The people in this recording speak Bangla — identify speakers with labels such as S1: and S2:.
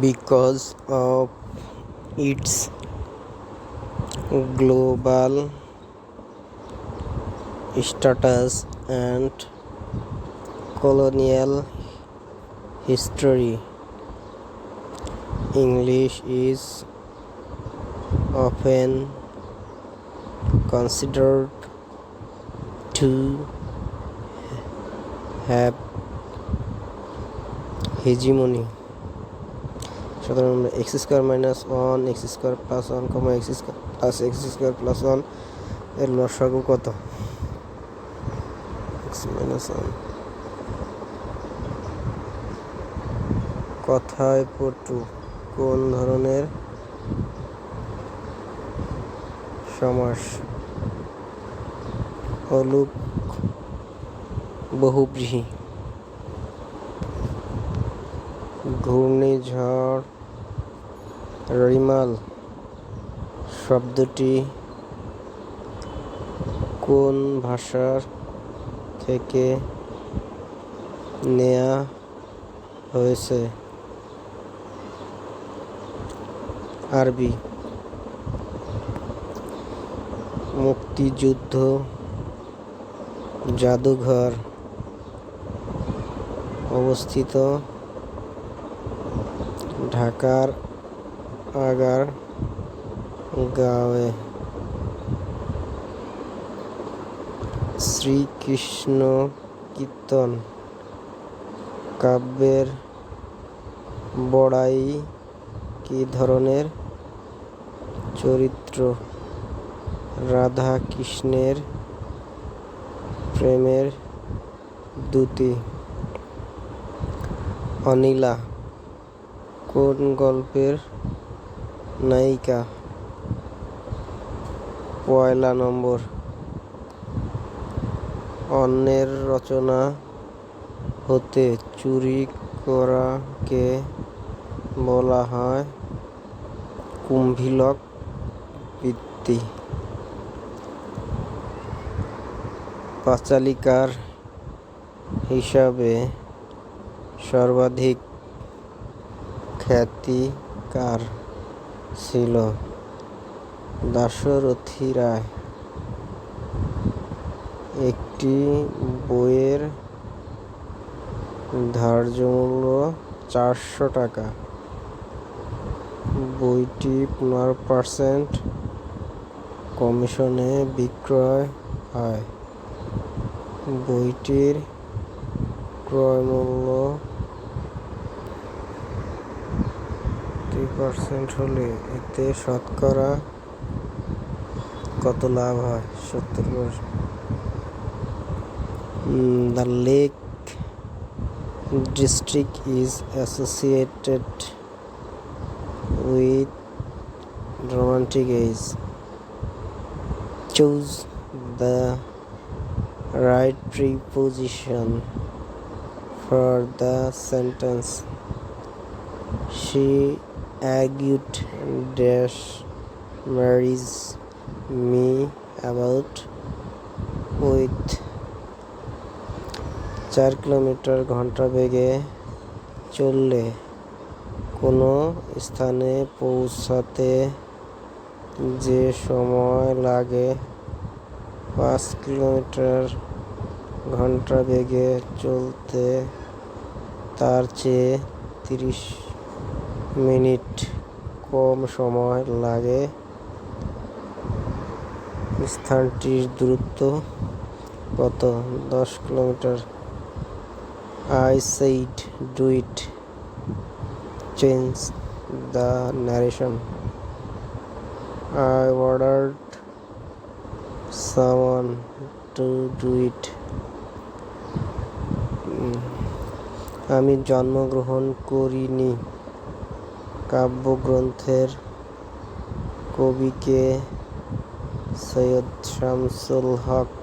S1: because of its global status and colonial history. English is often considered to have hegemony. সুতরাং আমরা x square minus one x square plus one comma x square plus x square plus one এর লসাগু কত? X minus one. কথায় পটু কোন ধরনের সমাস? অলুক বহুব্রীহি। ঘূর্ণিঝড় রিমাল শব্দটি কোন ভাষার থেকে নেয়া হয়েছে? আরবি। মুক্তিযুদ্ধ জাদুঘর অবস্থিত ঢাকার আগারগাঁওয়ে। শ্রীকৃষ্ণ কীর্তন কাব্যের বড়াই কী ধরনের চরিত্র? রাধা কৃষ্ণের প্রেমের দূতী। অনিলা কোন গল্পের নায়িকা? পয়লা নম্বর। অন্যের রচনা হতে চুরি করাকে বলা হয় কুম্ভিলক বৃত্তি। পাঁচালিকার হিসাবে সর্বাধিক খ্যাতি কার ছিল? দাশরথী রায়। একটি বইয়ের ধার্যমূল্য 400 টাকা। বইটি 15% কমিশনে বিক্রয় হয়। বইটির ক্রয়মূল্য 3% হলে এতে শতকরা কত লাভ হয়? 70%। The Lake District is associated with romantic age. Choose the right preposition for the sentence. She argued dash marries me about with 4 kilometre ঘন্টা বেগে চললে কোনো স্থানে পৌঁছাতে যে সময় লাগে 5 কিলোমিটার ঘন্টা বেগে চলতে তার চেয়ে 30 মিনিট কম সময় লাগে। স্থানটির দূরত্ব কত? 10 kilometre. I said do it. Change the narration. I ordered someone to do it. আমি জন্মগ্রহণ করিনি। কাব্যগ্রন্থের কবিকে? সৈয়দ শামসুল হক।